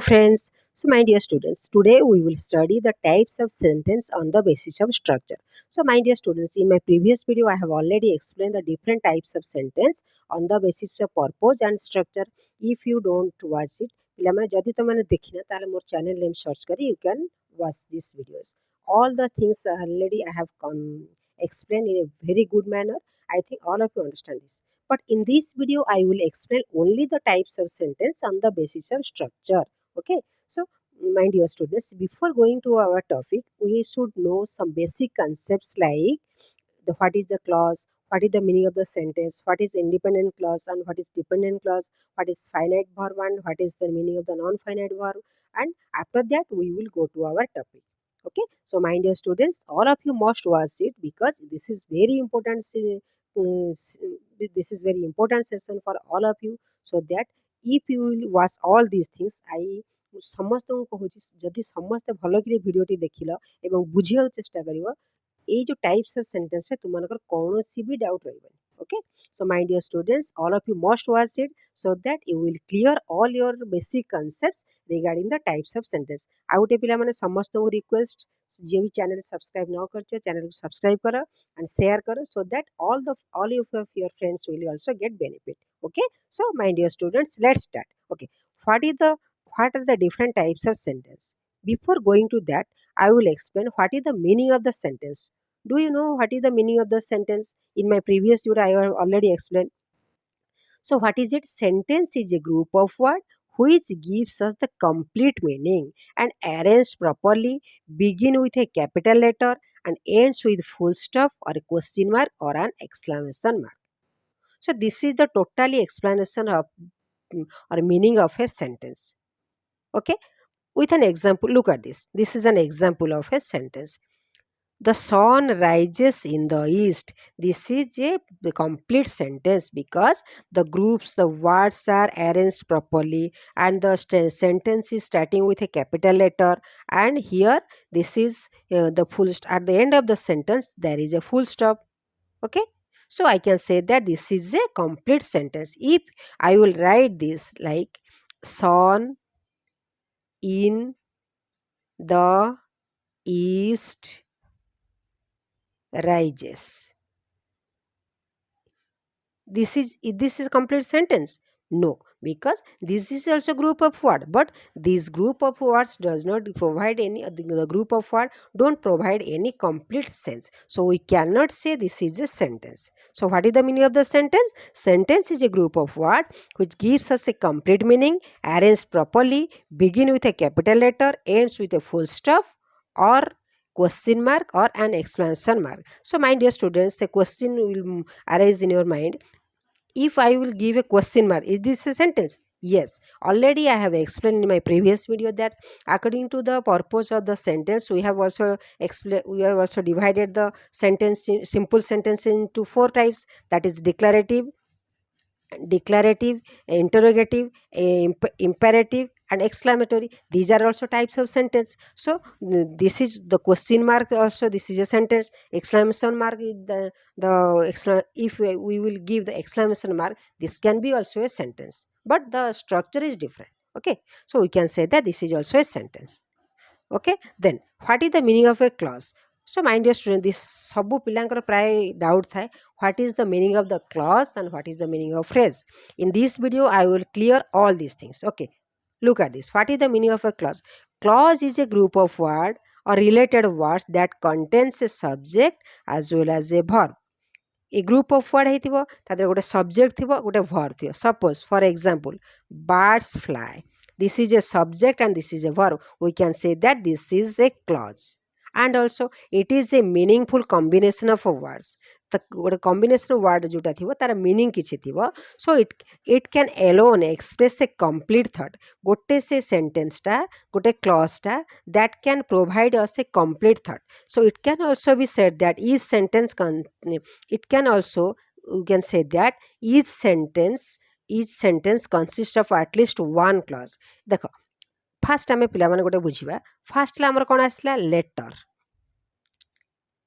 friends. So my dear students, today we will study the types of sentence on the basis of structure. So my dear students, in my previous video I have already explained the different types of sentence on the basis of purpose and structure. If you don't watch it, ପିଲାମାନେ ଯଦି ତମେ ଦେଖିନା ତାହେଲେ ମୋର channel name search କରି you can watch these videos. All the things already I have explained in a very good manner. I think all of you understand this. But in this video, I will explain only the types of sentence on the basis of structure. Okay. So, my dear students, before going to our topic, we should know some basic concepts like what is the clause, what is the meaning of the sentence, what is independent clause and what is dependent clause, what is finite verb and what is the meaning of the non-finite verb. And after that, we will go to our topic. Okay. So, my dear students, all of you must watch it because this is very important. This is very important session for all of you, so that if you will watch all these things, I ସମସ୍ତଙ୍କୁ କହୁଛି ଯଦି ସମସ୍ତେ ଭଲ କରି ଭିଡ଼ିଓଟି ଦେଖିଲ ଏବଂ ବୁଝିବାକୁ ଚେଷ୍ଟା କରିବ ଏଇ जो टाइप्स ऑफ सेंटेंस है तुमମାନଙ୍କର କୌଣସି ବି डाउट ରହିବନି. Okay, so my dear students, all of you must watch it so that you will clear all your basic concepts regarding the types of sentence. ଆଉ ଗୋଟେ ପିଲାମାନେ ସମସ୍ତଙ୍କୁ ରିକ୍ୱେଷ୍ଟ ଯିଏ ବି ଚ୍ୟାନେଲ ସବସ୍କ୍ରାଇବ ନ କରିଛ ଚ୍ୟାନେଲକୁ ସବସ୍କ୍ରାଇବ କର and share karo so that all of your friends will also get benefit. Okay, so my dear students, let's start. Okay, what are the different types of sentence? Before going to that, I will explain what is the meaning of the sentence. Do you know what is the meaning of the sentence? In my previous video I have already explained. So what is it? Sentence is a group of words which gives us the complete meaning and arranged properly, begin with a capital letter and ends with full stop or a question mark or an exclamation mark. So this is the totally explanation of or meaning of a sentence. Okay, with an example, look at this. This is an example of a sentence. The sun rises in the east. This is the complete sentence because the groups, the words are arranged properly and the sentence is starting with a capital letter, and here this is the at the end of the sentence there is a full stop. Okay, so I can say that this is a complete sentence. If I will write this like sun in the east rises, this is complete sentence? No, because this is also group of word, but this group of words does not provide any, the group of word don't provide any complete sense, so we cannot say this is a sentence. So what is the meaning of the sentence? Sentence is a group of word which gives us a complete meaning, arranged properly, begin with a capital letter, ends with a full stop or question mark or an exclamation mark. So my dear students, a question will arise in your mind. If I will give a question mark, is this a sentence? Yes, already I have explained in my previous video that according to the purpose of the sentence, we have also divided the sentence, simple sentence into 4 types, that is declarative, interrogative, imperative and exclamatory. These are also types of sentence. So this is the question mark also, this is a sentence. Exclamation mark is if we will give the exclamation mark, this can be also a sentence, but the structure is different. Okay, so we can say that this is also a sentence. Okay, then what is the meaning of a clause? So my dear student, this sabu pilankar pray doubt thai, what is the meaning of the clause and what is the meaning of phrase? In this video I will clear all these things. Okay, look at this. What is the meaning of a clause? Clause is a group of words or related words that contains a subject as well as a verb. A group of word ହେଇଥିବ ତାଦେହରେ ଗୋଟେ subject ଥିବ ଗୋଟେ verb ଥିବ. Suppose for example, birds fly. This is a subject and this is a verb. We can say that this is a clause. And also it is a meaningful combination of words. ଗୋଟେ combination of word जोटा थिବ तार meaning किछि थिବ. So it can alone express a complete thought. गोटे से sentence टा गोटे clause टा that can provide us a complete thought. So it can also be said that each sentence it can also, you can say that each sentence consists of at least one clause. देखो fast आम पिला गोटे बुझा. Fast आमर कौन आसला? Letter.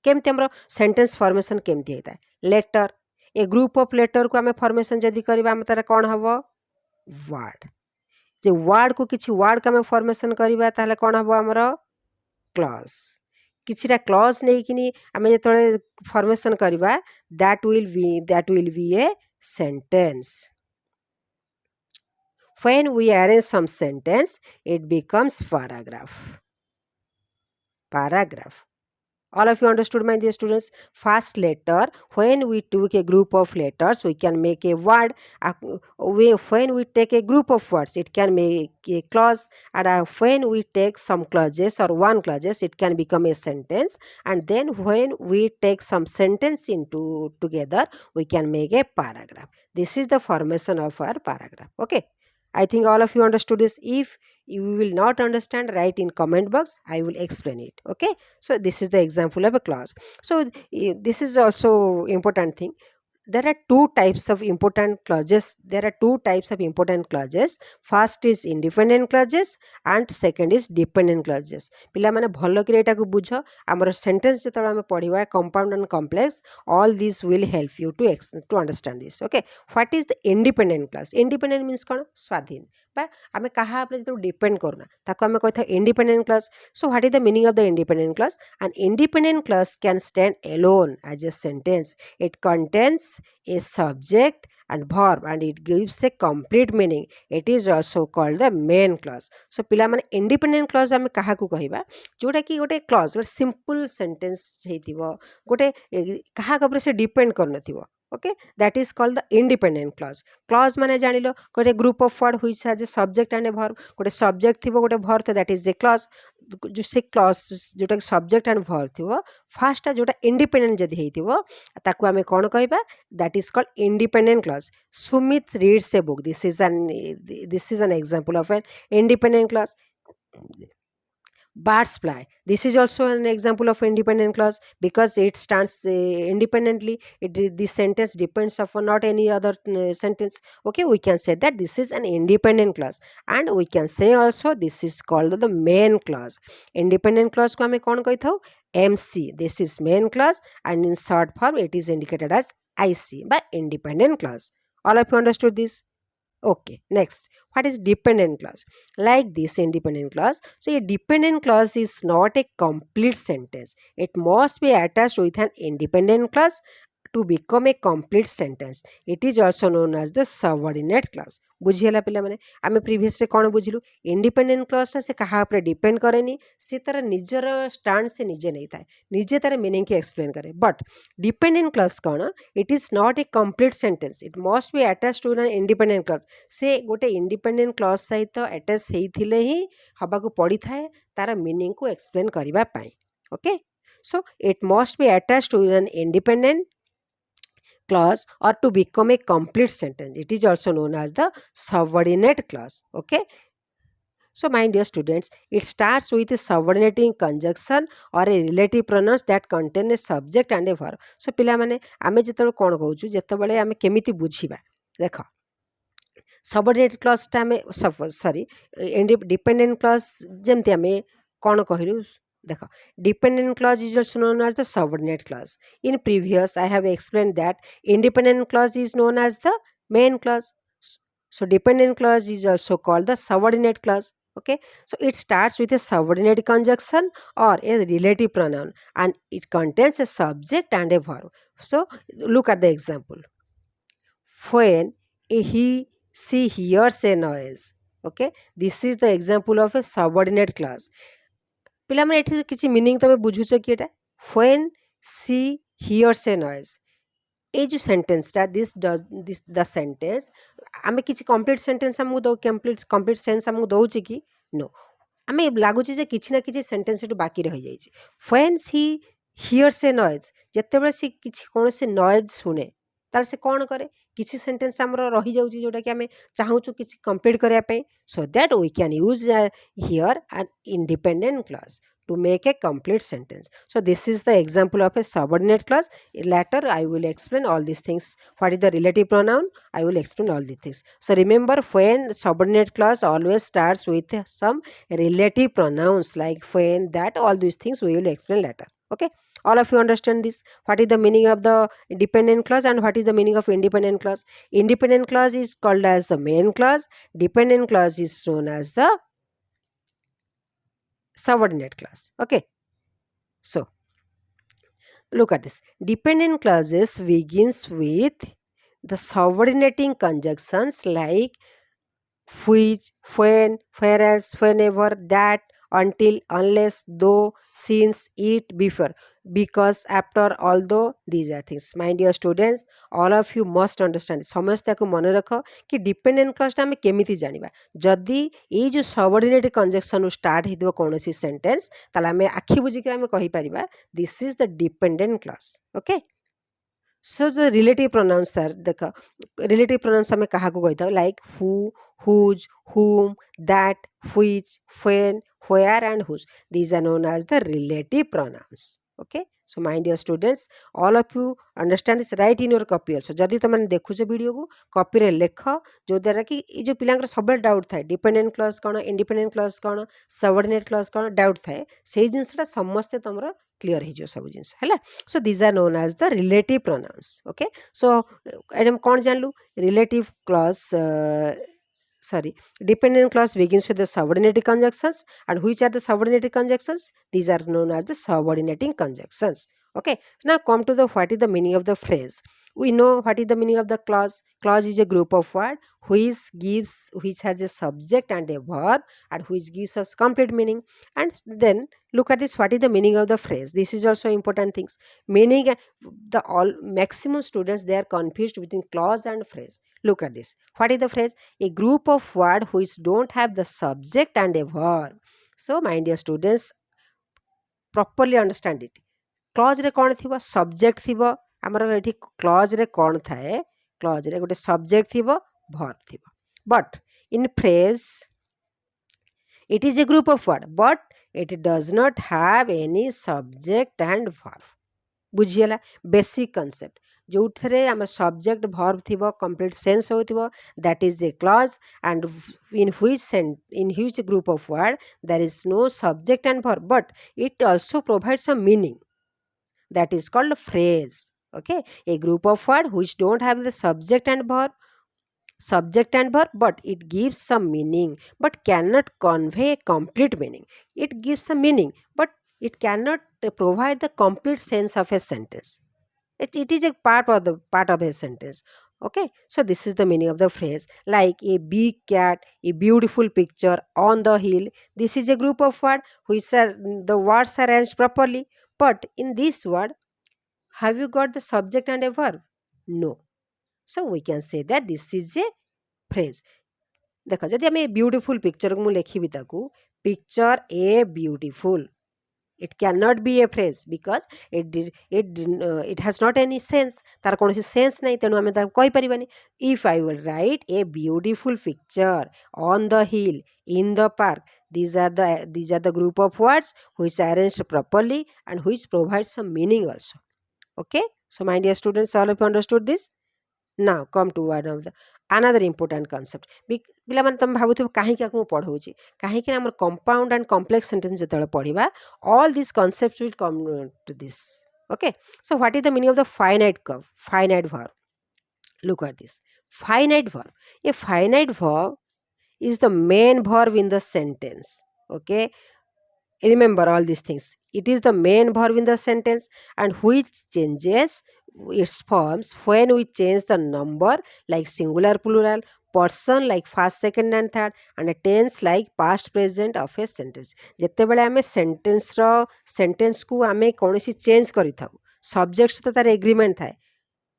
केमती आमर सेंटेंस फॉर्मेशन केमती होता है? Letter. A group of letter को आम फॉर्मेशन जदि करबा तार कौन हम? वर्ड. जे वर्ड को किछि वर्ड को आम फॉर्मेशन करबा ताले कोन हबो हमर क्लॉज किछिटा क्लॉज नै किनी आम जेतळे फॉर्मेशन करबा that will be a sentence when we arrange some sentence it becomes paragraph. All of you understood, my dear students? First letter, when we took a group of letters, we can make a word. When we take a group of words, it can make a clause. And when we take some clauses or one clauses, it can become a sentence. And then when we take some sentence into together, we can make a paragraph. This is the formation of our paragraph. Okay. I think all of you understood this. If you will not understand, write in comment box. I will explain it. Okay. So this is the example of a clause. So this is also important thing. There are two types of important clauses. First is independent clauses and second is dependent clauses. पिला माने भलो कि एटा को बुझ हमर sentence जतरा हम पढिबा compound and complex, all these will help you to understand this. Okay, what is the independent clause? Independent means कोन स्वाधीन बा हमें कहा आपने जो डिपेंड करना ताको हमें कहता independent clause. So what is the meaning of the independent clause? An independent clause can stand alone as a sentence. It contains a subject and verb and it gives a complete meaning. It is also called the main clause. So पिला माने independent clause हमें कहा को कहिबा जोटा कि गोटे clause गोटे simple sentence हेतिबो गोटे कहा ऊपर से depend करनथिबो. Okay, that is called the independent clause. Clause माने जानिलो गोटे group of word which has a subject and a verb. गोटे subject थिबो गोटे verb, that is the clause. जो से क्लॉज जोटा सब्जेक्ट एंड वर्ब थिबो फर्स्ट जोटा इंडिपेंडेंट जदी हेतिबो ताकू हमें कोन कहबा that is called independent clause. Sumit reads a book. This is an example of N independent clause. Birds fly. This is also an example of independent clause because it stands independently. This sentence depends upon not any other sentence. Okay, we can say that this is an independent clause, and we can say also this is called the main clause. Independent clause को हमें कौन कहता हूँ? MC. This is main clause, and in short form it is indicated as IC by independent clause. All of you understood this? Okay, next, what is dependent clause? Like this independent clause. So a dependent clause is not a complete sentence. It must be attached with an independent clause to become a complete sentence. It is also known as the subordinate clause. बुझीला पिला माने आमे previous रे कोन बुझिलु independent clause से कहा ऊपर depend करेनी से तार निजर स्टैंड से निजे नहीं थाए निजे तार मीनिंग के एक्सप्लेन करे. बट डिपेंडेंट क्लॉज कोन it is not a complete sentence. It must be attached to an independent clause. से गोटे इंडिपेंडेंट क्लॉज सहित अटैच हेथिले ही हबा को पड़ी थाए तार मीनिंग को एक्सप्लेन करबा पई. Okay, so it must be attached to an independent clause or to become a complete sentence. It is also known as the subordinate clause. Okay, so my dear students, it starts with a subordinating conjunction or a relative pronouns that contain a subject and a verb. So पिला माने आमे जेतबे कोन कहउछु जेतबे आमे केमिति बुझिबा देखो subordinate clause टा में sorry dependent clause जेमति आमे कोन कहिलु देखो dependent clause is also known as the subordinate clause. In previous I have explained that independent clause is known as the main clause. So dependent clause is also called the subordinate clause. Okay, so it starts with a subordinate conjunction or a relative pronoun and it contains a subject and a verb. So look at the example. When she hears a noise. Okay, this is the example of a subordinate clause. पिला माने एठी किछि meaning तमे बुझुछ कि एटा when she hears a noise. ए जो sentence ता this the sentence आमे किछि कंप्लीट सेंटेंस हमु दो कंप्लीट सेंस हमु दोउछि कि नो आमे लागुछि जे किछि ना किछि सेंटेंस एटु बाकी रहि जाइछि. when she hears a noise जेतेबेले से किछि कोनोसे नॉइज सुने तार से कोन करे किछि सेंटेंस हमरो रहि जाउछि जोटा कि हमें चाहूछु किछि कंप्लीट करिया पे. So that we can use here an independent clause to make a complete sentence. So this is the example of a subordinate clause. Later I will explain all these things. What is the relative pronoun? I will explain all these things. So remember, when subordinate clause always starts with some relative pronouns like when, that, all these things we will explain later. Okay, All of you understand this? What is the meaning of the dependent clause and what is the meaning of independent clause? Independent clause is called as the main clause. Dependent clause is known as the subordinate clause. Okay. So look at this. Dependent clauses begins with the subordinating conjunctions like which, when, whereas, whenever, that, until, unless, though, since, it, before, because, after, although, these are things. My dear students, all of you must understand. ସମସ୍ତେ ତାକୁ ମନେ ରଖ କି dependent କ୍ଲଜଟା ଆମେ କେମିତି ଜାଣିବା ଯଦି ଏଇ ଯେଉଁ ସବଅର୍ଡିନେଟ୍ କଞ୍ଜକ୍ସନରୁ ଷ୍ଟାର୍ଟ ହେଇଥିବ କୌଣସି ସେଣ୍ଟେନ୍ସ ତାହେଲେ ଆମେ ଆଖି ବୁଜିକି ଆମେ କହିପାରିବା this is the dependent clause okay so the relative pronouns sir देख रिलेटिव प्रोनाउंस आम क्या कही like who whose whom that which when where and whose these are known as the relative pronouns okay so my dear students all of you understand this write in your copy also जदि तुम देखुच video को copy रे लेख जो द्वारा कि जो पिला सब डाउट थाए डिपेंडेंट क्लॉज कौन इंडिपेंडेंट क्लॉज कौन सबऑर्डिनेट क्लॉज कौन डाउट थाए से जिनसा समस्ते तुम क्लीयर हो सब जिन है so these are known as the relative pronouns okay so एडम कौन जानलु relative clause sorry dependent clause begins with the subordinating conjunctions and which are the subordinating conjunctions these are known as the subordinating conjunctions okay now come to the what is the meaning of the phrase we know what is the meaning of the clause clause is a group of word which has a subject and a verb and which gives us complete meaning and then look at this what is the meaning of the phrase this is also important things meaning the all maximum students they are confused between clause and phrase look at this what is the phrase a group of words which don't have the subject and a verb so my dear students properly understand it clause रे कौन थिबो subject थिबो हमर एठी clause रे कौन थाए clause रे गोटे subject थिबो verb थिबो but in phrase it is a group of words but it does not have any subject and verb बुझीगला बेसिक कॉन्सेप्ट जो थे आम सब्जेक्ट भर्ब थी कंप्लीट सेंस हो that is a clause and in huge group of word there is no subject and verb but it also provide some meaning that is called phrase okay a group of word which don't have the subject and verb but it gives some meaning but cannot convey a complete meaning it gives some meaning but it cannot provide the complete sense of a sentence it is a part of a sentence okay so this is the meaning of the phrase like a big cat a beautiful picture on the hill this is a group of words which are the words are arranged properly but in this word have you got the subject and a verb no so we can say that this is a phrase देखो जदि आम beautiful picture को लिखी ताकू picture a beautiful it cannot be a phrase because it has not any sense तार कौन sense नहीं तेणु आम कही पारिबानी if I will write a beautiful picture on the hill in the park these are the group of words which are arranged properly and which provide some meaning also okay so my dear students all of you understood this now come to one of the another important concept पिला माने तुम भाबुथिबो काहे क्या को पढौची काहे कि हमर compound and complex sentence जतले पढिबा all these concepts will come to this okay so what is the meaning of the finite verb look at this finite verb a finite verb is the main verb in the sentence okay remember all these things it is the main verb in the sentence and which changes its forms when we change the number like singular plural person like first second and third and a tense like past present of a sentence जत्ते बेले आमे sentence को आमे कोनोसी change करि थाउ subject सहित तार agreement थाए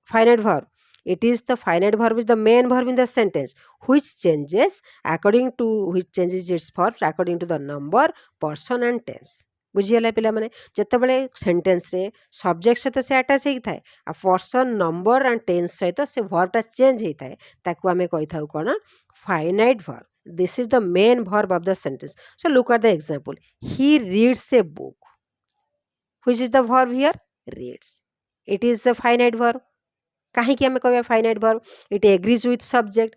finite verb it is the finite verb is the main verb in the sentence which changes its form according to the number person and tense बुझीगला पिला माने जतबेले सेंटेंस रे सब्जेक्ट सहित से अटैच होई थाए आ पर्सन नंबर एंड टेंस सहित से वर्बटा चेंज होई थाए ताकू आमे कहि थाउ कोन finite verb this is the main verb of the sentence so look at the example he reads a book which is the verb here reads it is a finite verb कहीं आम कह finite verb it agrees with subject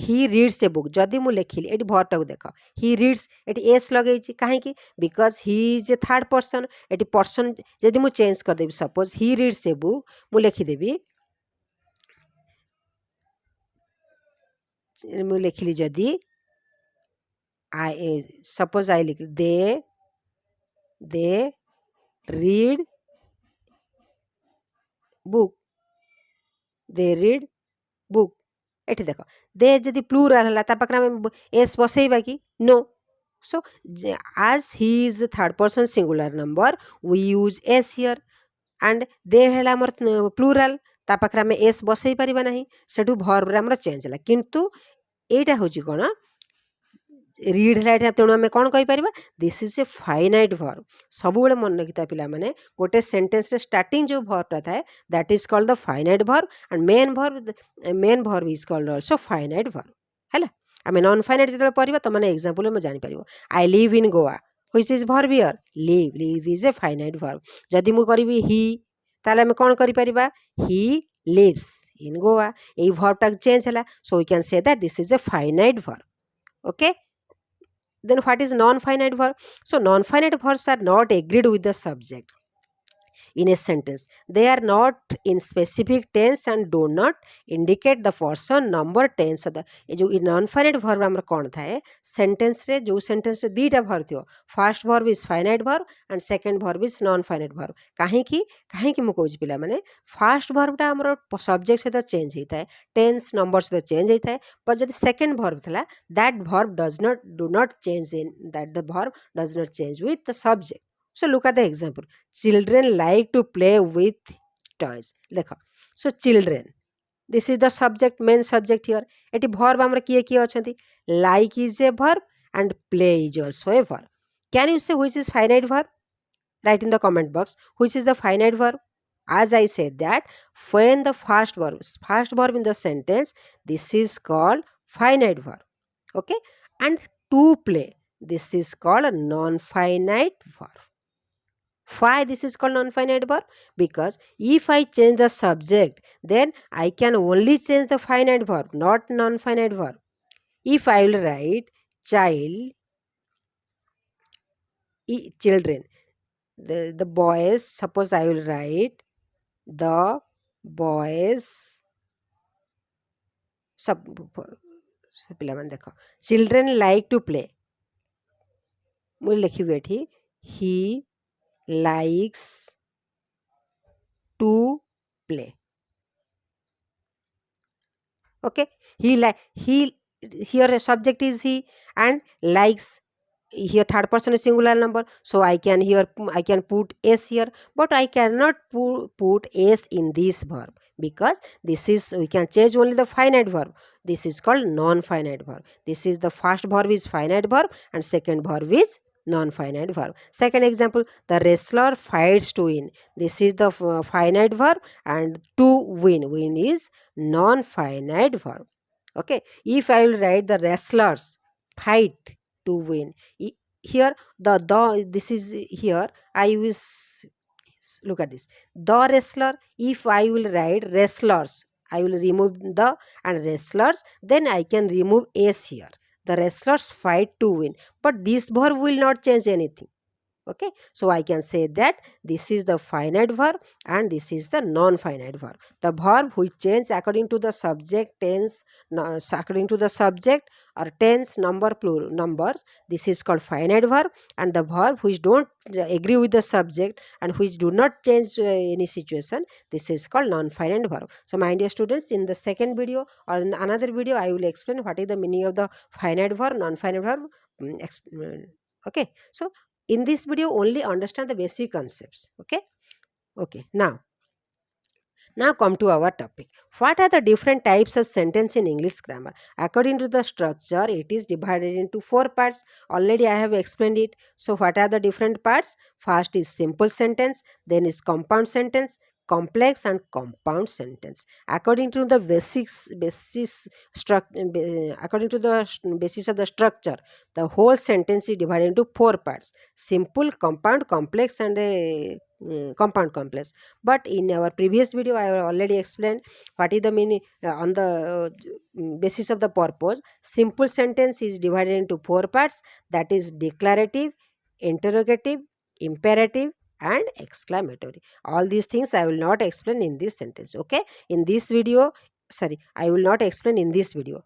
he reads a book जदि मु लिखिली ये verb टाक देख he reads ये S लगे कहीं because he is a third person ये पर्सन जदि मु चेंज करदेवी suppose he reads a book मु लिखिदेवी मु लिखिली जदि आई सपोज आई लिख they read book they read book एठी देख दे जदि प्लूराल है पाखे आम एस बसैबा कि नो सो आज he is third person singular number we use S here and they है आमर प्लूराल पाखे आम एस बसई पारिबा नाही सेठू भर्ब आमर चेंज है किंतु एटा होची कोन रीड है तेणु आम कौन कहीपर this is a finite verb सब मन रखिता पिला माने गोटे सेंटेंस रे स्टार्टिंग जो भर्बटा थाए that is called the finite verb and main verb is called also finite verb हैला आम नॉन फाइनाइट जो पढ़ा तो मैंने एग्जांपल में जानी पारिबो I live in Goa which is verb here live is a finite verb जदि मु करिवि ही ताले आम कौन करि परिबा ही लिव्स इन गोवा ए भर्बटा चेंज हैला so we can say that this is a finite verb okay then what is non-finite verb so non-finite verbs are not agreed with the subject in a sentence they are not in specific tense and do not indicate the person number tense of the ये जो non finite verb हमर कोन थाए sentence रे जो sentence रे दीटा verb थियो first verb is finite verb and second verb is non finite verb काहे कि मु कहूची पिला माने फर्स्ट वर्बटा हमर सब्जेक्ट से चेंज होता है टेंस नंबर से चेंज होता है पर जब सेकंड वर्ब थला that verb do not change in that the verb does not change with the subject so look at the example children like to play with toys देखो so children this is the subject main subject here eighty verb हमर किए किए अछंती like is a verb and play is also a verb can you say which is finite verb write in the comment box which is the finite verb as I said that when the first verb in the sentence this is called finite verb okay and to play this is called a non-finite verb. Why this is called non-finite verb? Because if I change the subject, then I can only change the finite verb, not non-finite verb. If I will write children, the boys, suppose I will write the boys, children like to play. He likes to play. Okay, he here subject is he and likes here third person is singular number so I can put s here but I cannot put s in this verb because this is we can change only the finite verb. This is called non-finite verb. This is the first verb is finite verb and second verb is non-finite verb. Second example, the wrestler fights to win. This is the finite verb and to win is non-finite verb. Okay, if I will write the wrestlers fight to win, here the this is here I will look at this the wrestler. If I will write wrestlers I will remove the and wrestlers then I can remove s here. The wrestlers fight to win but this verb will not change anything. Okay, so I can say that this is the finite verb and this is the non-finite verb. The verb which change according to the subject tense according to the subject or tense number plural numbers, this is called finite verb, and the verb which don't agree with the subject and which do not change any situation, this is called non-finite verb. So my dear students, in the second video or in another video I will explain what is the meaning of the finite verb, non-finite verb. Okay, so in this video only understand the basic concepts. Okay, now come to our topic. What are the different types of sentence in English grammar? According to the structure, it is divided into 4 parts. Already I have explained it. So what are the different parts? First is simple sentence, then is compound sentence, complex and compound sentence. According to the according to the basis of the structure, the whole sentence is divided into four parts: simple, compound, complex, and a compound complex. But in our previous video, I have already explained what is the meaning on the basis of the purpose. Simple sentence is divided into four parts, that is declarative, interrogative, imperative, and exclamatory. All these things I will not explain in this sentence. Okay, in this video, sorry, I will not explain in this video.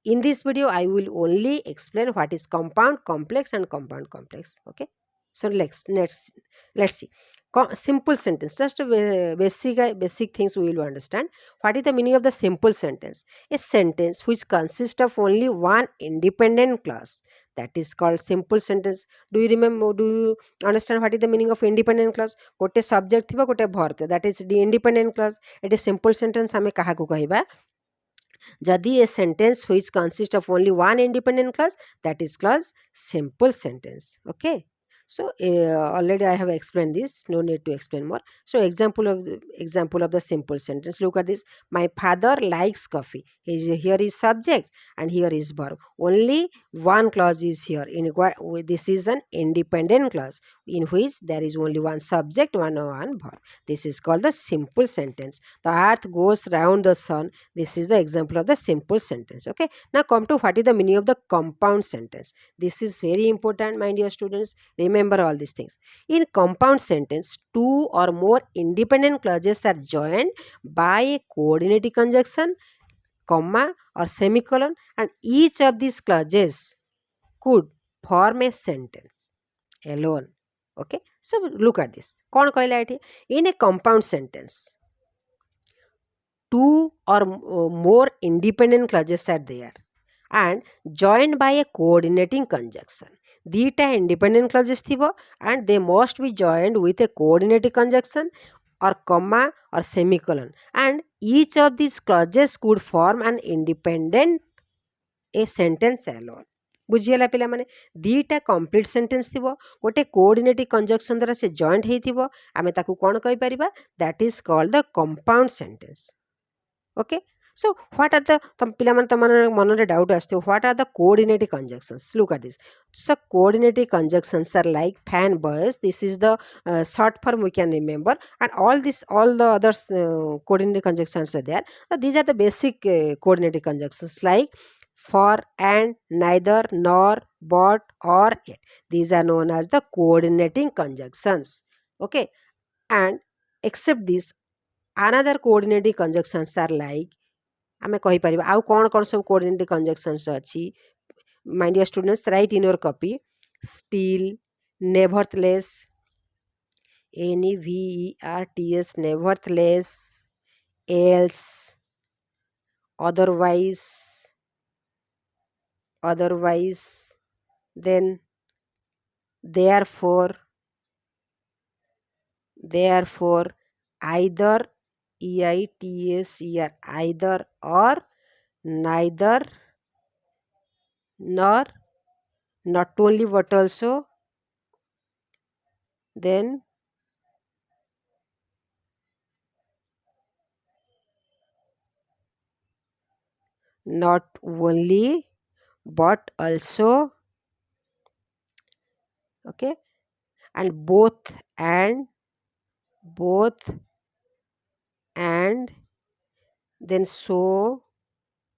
In this video I will only explain what is compound complex and compound complex. Okay, so let's see. Simple sentence, just a basic things we will understand. What is the meaning of the simple sentence? A sentence which consists of only one independent clause, that is called simple sentence. Do you remember, do you understand what is the meaning of independent clause? Gote subject thiba, gote verb, that is the independent clause. It is simple sentence ame kahaku kahiba? Jadi a sentence which consists of only one independent clause, that is clause simple sentence. Okay. So already I have explained this. No need to explain more. So example of the simple sentence. Look at this. My father likes coffee. Here is subject and here is verb. Only one clause is here. This is an independent clause in which there is only one subject, one verb. This is called the simple sentence. The earth goes round the sun. This is the example of the simple sentence. Okay. Now come to what is the meaning of the compound sentence. This is very important, my dear students. Remember all these things. In compound sentence, two or more independent clauses are joined by a coordinating conjunction, comma or semicolon, and each of these clauses could form a sentence alone. Okay. So look at this. कौन कहला एठी? In a compound sentence, two or more independent clauses are there and joined by a coordinating conjunction. Dita independent clauses thibo and they must be joined with a coordinating conjunction or comma or semicolon, and each of these clauses could form an independent a sentence alone. बुझीगला पिला माने दीटा complete sentence थिबो गोटे coordinative conjunction द्वारा से joint हेतिबो आमे ताकू कोन कहि परिबा that is called the compound sentence. Okay, so what are the pilaman tamane manare doubt aste what are the coordinating conjunctions? Look at this. So coordinating conjunctions are like fan boys. This is the short form we can remember, and all the others coordinating conjunctions are there. These are the basic coordinating conjunctions like for, and, neither, nor, but, or yet. These are known as the coordinating conjunctions. Okay, and except this, another coordinating conjunctions are like आमे कहि परिबा आउ कोन सब coordinating conjunctions अछि. My dear students, write in your copy: still, nevertheless, neverts, nevertheless, else, otherwise, then, therefore, either, either, or, neither, nor, not only but also, then, not only but also. Okay, and both and then so,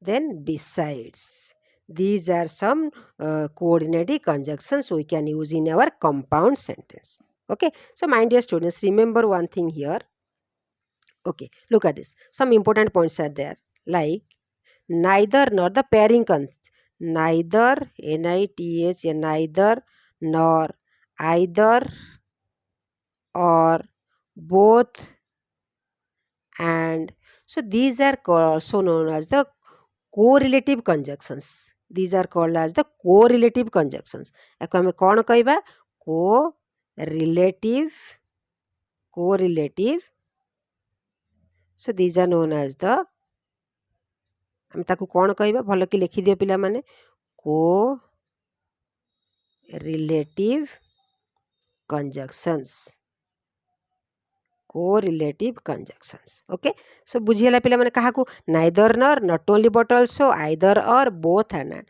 then besides. These are some coordinating conjunctions we can use in our compound sentence. Okay, so my dear students, remember one thing here. Okay, look at this. Some important points are there like neither nor, the pairing neither, NITH, neither, nor, either, or, both, and. So these are also known as the correlative conjunctions. These are called as the correlative conjunctions. याको हमें कौन कहबा? correlative. So these are known as the, हम ताकू कौन कहबा भलो कि लिखि दियो पिला माने correlative conjunctions. correlative conjunctions. Okay, so बुझीगला पिला माने कहा को neither nor, not only but also, either or, both and none.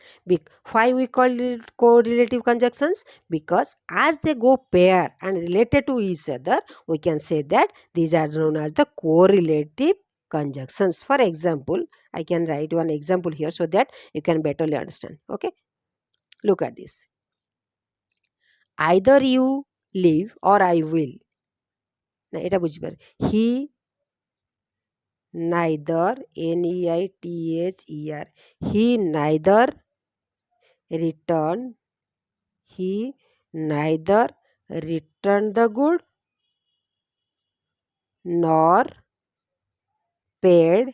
Why we call it correlative conjunctions? Because as they go pair and related to each other, we can say that these are known as the correlative conjunctions. For example, I can write one example here so that you can better understand. Okay, look at this. Either you live or I will. না এটা বুঝতে পারে he neither neither he neither return he neither returned the good nor paid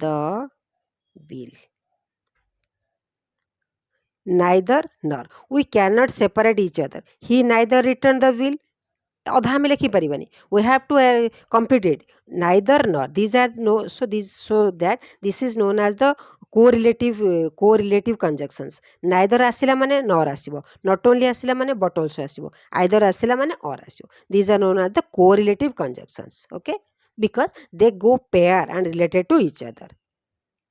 the bill. Neither nor, we cannot separate each other. He neither returned the bill, ଅଧା ଆମେ ଲେଖିପାରିବାନି, we have to complete it. Neither nor, these are no, so that this is known as the correlative conjunctions. Neither ଆସିଲା ମାନେ nor ଆସିବ, not only ଆସିଲା ମାନେ but also ଆସିବ, either ଆସିଲା ମାନେ or ଆସିବ. These are known as the correlative conjunctions. Okay, because they go pair and related to each other.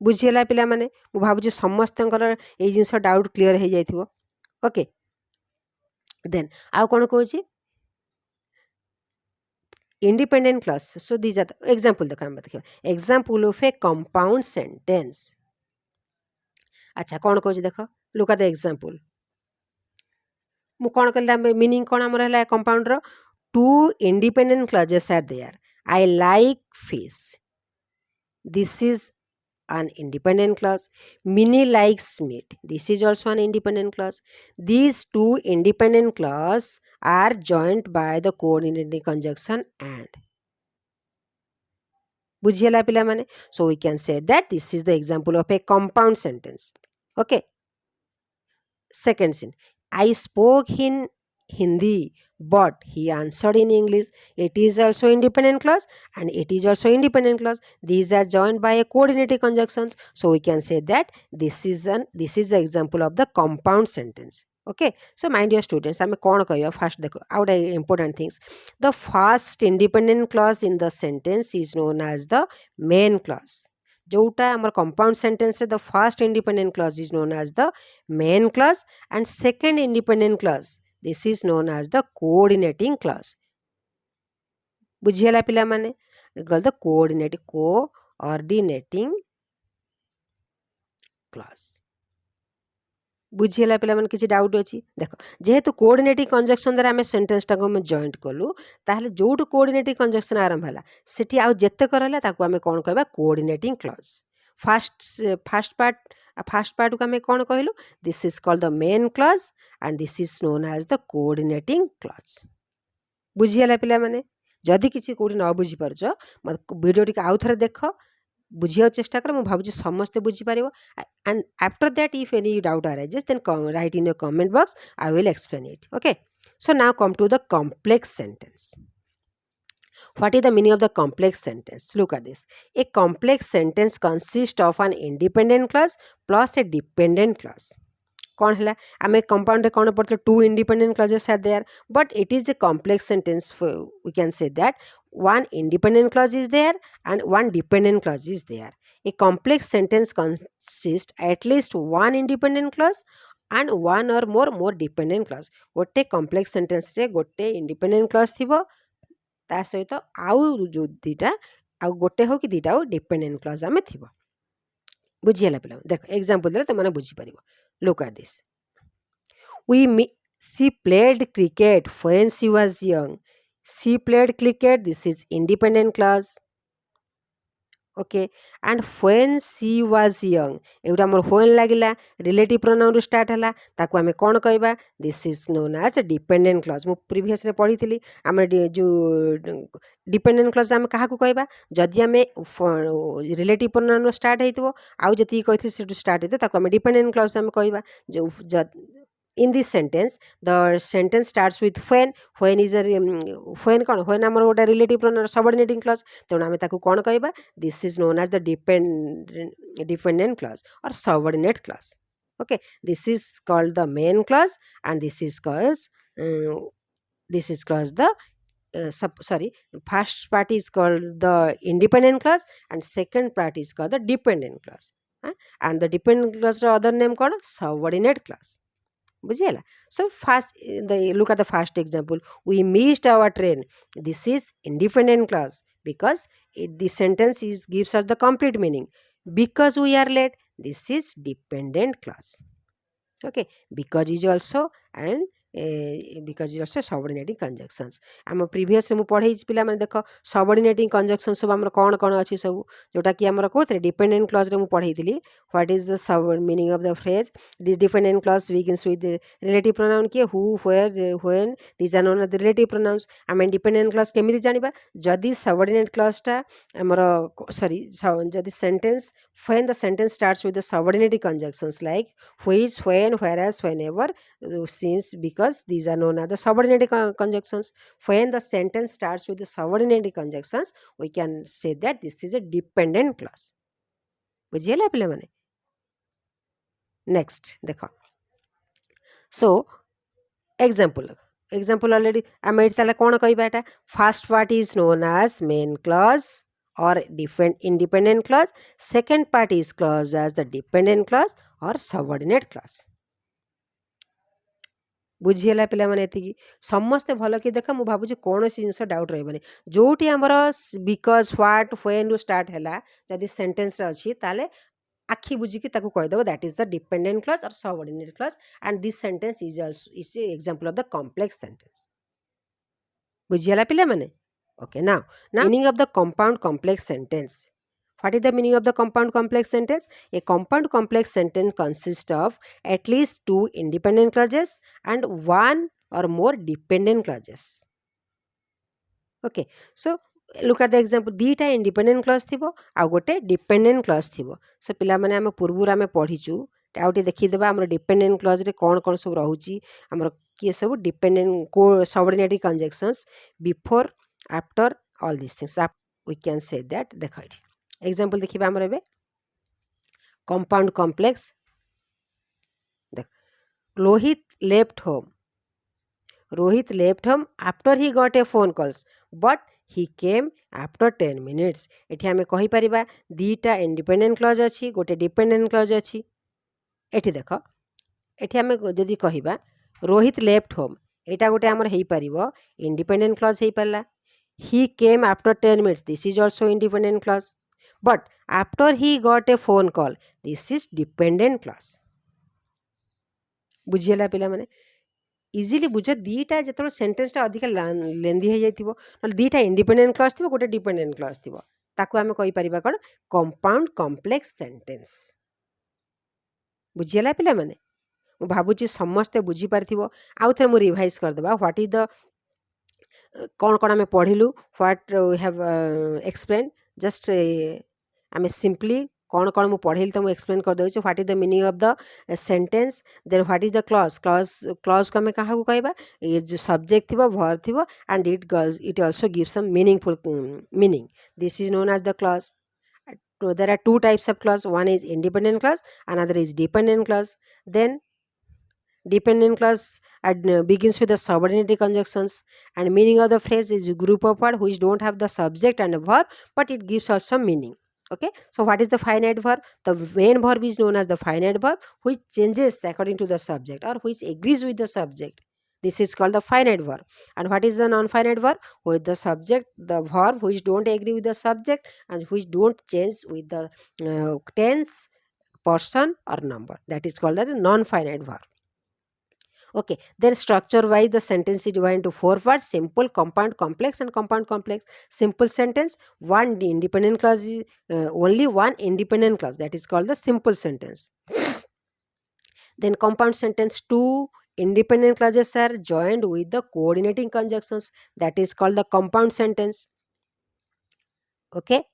ବୁଝିଗଲା ପିଲାମାନେ? ମୁଁ ଭାବୁଛି ସମସ୍ତଙ୍କର ଏଇ ଜିନିଷ ଡାଉଟ୍ କ୍ଲିୟର ହେଇଯାଇଥିବ. ଓକେ, ଦେନ୍ ଆଉ କ'ଣ କହୁଛି? Independent clause. So these are the example. देखिए example of a compound sentence. अच्छा कौन कौन देख, look at the example. मु कौन कहला meaning कौन हमर हला compound row? Two independent clauses are there. I like fish. This is an independent clause. Minnie likes meat. This is also an independent clause. These two independent clauses are joined by the coordinating conjunction and. बुझिएला पिला माने? So we can say that this is the example of a compound sentence. Okay. Second scene. I spoke in Hindi, but he answered in English. It is also independent clause and it is also independent clause. These are joined by a coordinating conjunctions. So we can say that this is the example of the compound sentence. Okay, so my dear students, I'm going to first out important things. The first independent clause in the sentence is known as the main clause. जोटा आमर compound sentence the first independent clause is known as the main clause and second independent clause this is known as the coordinating clause. बुझियला पिला माने? The coordinating clause. बुझिगला पिला किसी doubt अच्छी? देख जेहेतु कोऑर्डिनेटिंग कंजक्शन द्वारा आम सेंटेंस टाक आम जॉइंट कलु ताहले जोटू कोऑर्डिनेटिंग कंजक्शन आरंभ है सेठी आउ जेते करला ताकू आम कौन कहबा? Coordinating clause. फर्स्ट पार्ट को आम कौन कहलु? This is called the main clause and this is known as the coordinating clause. बुझिगला पिला माने? जदि किसी कोठी न बुझी परछ वीडियो टिक आउ थरे देख, बुझिया चेष्टा कर, भावी समस्ते बुझीपर. And after that if any doubt arises then write in your comment box, I will explain it. Okay, so now come to the complex sentence. What is the meaning of the complex sentence? Look at this. A complex sentence consists of an independent clause plus a dependent clause. कौन है आम compound रे कौन पढ़ते? Two independent clauses are there, but it is a complex sentence. We can say that one independent clause is there and one dependent clause is there. A complex sentence consists at least one independent clause and one or more dependent clause. गोटे complex sentence रे गोटे independent clause थिबो ता सहित आउ जो दीटा आउ गोटे हो कि दीटा dependent clause आमे थिबो. बुझियला पिला? देख एग्जांपल दे त माने बुझी परिबो. Look at this. She played cricket when she was young. She played cricket. This is independent clause. Okay, and when she was young, एवटा मोर when लागिला रिलेटिव प्रोनाउन रू स्टार्ट हला ताको आमे कोन कहबा? This is known as a dependent clause. मु प्रीवियस रे पढ़ी थिली आमे जो डिपेंडेंट क्लॉज आमे काहा को कहबा? जदि आमे रिलेटिव प्रोनाउन रू स्टार्ट हेतिबो आउ जति कहिथि से स्टार्ट हेते ताको आमे डिपेंडेंट क्लॉज आमे कहबा. जो in this sentence the sentence starts with when. When is a when कौन? when आमर गोटे रिलेटिव प्रोनाउन सबऑर्डिनेटिंग क्लॉज तेणु आमे ताकू कोन कहबा? This is known as the dependent clause और subordinate clause. Okay, this is called the main clause and this is called the sorry, first part is called the independent clause and second part is called the dependent clause. And the dependent clause other name called subordinate clause. ବୁଝିହେଲା? So first, look at the first example. We missed our train. This is independent clause because the sentence gives us the complete meaning. Because we are late, this is dependent clause. Okay, because is also and because is also subordinating conjunctions. आम previous मु पढ़े पिला माने देख subordinating conjunction सब हमर कोन कोन अछि सब जोटा कि हमर कोथे डिपेंडेंट क्लॉज रे मु पढ़ेइतिली. What is the sub meaning of the phrase. The dependent clause begins with the relative pronoun के who where when. This are known the relative pronouns. आम डिपेंडेंट क्लॉज केमिति जानिबा जदी सबऑर्डिनेट क्लॉज टा हमर सॉरी जदी sentence when the sentence starts with the subordinating conjunctions like which, when, whereas, whenever, since, because, these are known as the subordinating conjunctions. When the sentence starts with the subordinating conjunctions, we can say that this is a dependent clause. बुझिएला पिले माने. Next देख. So example already आम एठी ताले कोन कहबा एटा. First part is known as main clause or independent clause. Second part is clause as the dependent clause or subordinate clause. बुझीला पिला माने एतिकी समस्ते भल कि देख मु भाबुची कोनोसी जिंस डाउट रहबनी जोटी हमर बिकॉज व्हाट व्हेन रू स्टार्ट हैला जदी सेंटेंस रे अछि ताले आखि बुझी कि ताकू कह देबो that is the dependent clause और subordinate clause and this sentence is also is a example of the complex sentence. बुझीला पिला माने. Okay, now meaning of the compound complex sentence. What is the meaning of the compound complex sentence? A compound complex sentence consists of at least two independent clauses and one or more dependent clauses. Okay, so look at the example. दीटा independent clause थिबो आ गोटे dependent clause थिबो. So पिला माने हम पूर्वुर हम पढिचु आउटे देखि देबा हमर dependent clause रे कोन कोन सब रहउची हमर किए सब dependent को subordinating conjunctions before, after, all these things. We can say that देखो एठी एग्जांपल देखिबा हमर एबे compound complex. देख Rohit left home after he got a phone calls but he came after 10 minutes. एठी हमें कहि परिबा दीटा इंडिपेंडेंट क्लॉज अछि गोटे डिपेंडेंट क्लॉज अछि. एठी देखो एठी हमें जदी कहिबा रोहित लेफ्ट होम एटा गोटे हमर हेई परिबो इंडिपेंडेंट क्लॉज हेई परला. He came after 10 minutes. This is also independent clause. But after he got a phone call, this is dependent clause. बुझिएला पिला माने इजीली बुझ दीटा जेतलो सेंटेंस टा अधिक लेंदी हे जाइतिबो न दीटा इंडिपेंडेंट क्लॉज थिबो गोटे डिपेंडेंट क्लॉज थिबो ताकू हमें कहि परिबा कोन कंपाउंड कॉम्प्लेक्स सेंटेंस. बुझिएला पिला माने मु भाबुची समस्त बुझी पारथिबो. आउ थरे मु रिवाइज कर देबा व्हाट इज द कौन कौन आम पढ़िलु what we have explain just आम सिंपली कौन कौन मुझे पढ़ेली तो मुझे एक्सप्लेन कर दूँ. What is the meaning of the sentence. Then what is the clause clause को आम क्या कहबा ये जो सब्जेक्ट थी वर्ब थी and it also gives some meaningful meaning. This is known as the clause. There are two types of clause. One is independent clause, another is dependent clause. Then dependent clause begins with the subordinating conjunctions and meaning of the phrase is a group of words which don't have the subject and a verb but it gives also meaning. Okay, so what is the finite verb? The main verb is known as the finite verb which changes according to the subject or which agrees with the subject. This is called the finite verb. And what is the non-finite verb? With the subject, the verb which don't agree with the subject and which don't change with the tense, person or number. That is called the non-finite verb. Okay, then structure wise the sentence is divided into four parts: simple, compound, complex and compound complex. Simple sentence, one independent clause is only one independent clause, that is called the simple sentence. Then compound sentence, two independent clauses are joined with the coordinating conjunctions, that is called the compound sentence. Okay,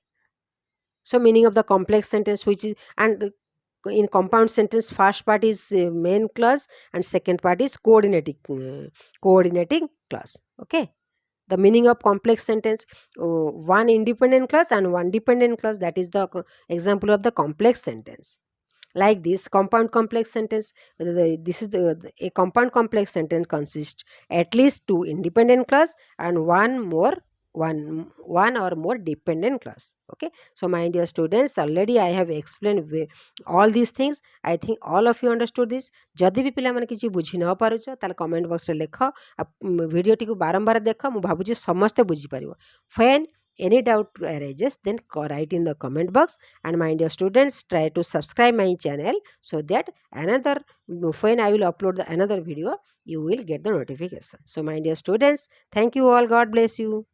so meaning of the complex sentence, which is, and in compound sentence first part is main clause and second part is coordinating clause. Okay, the meaning of complex sentence, one independent clause and one dependent clause, that is the example of the complex sentence. Like this compound complex sentence, this is a compound complex sentence consists at least two independent clause and one or more dependent clause. Okay, so my dear students, already I have explained all these things. I think all of you understood this. जदि भी पिला माने किछि बुझी न पारुछ ताले comment box रे लेख, वीडियो टी को बारंबार देख, मु भाबुची समस्त बुझी परिबो. When any doubt arises, then write in the comment box. And my dear students, try to subscribe my channel so that another, when I will upload another video, you will get the notification. So my dear students, thank you all. God bless you.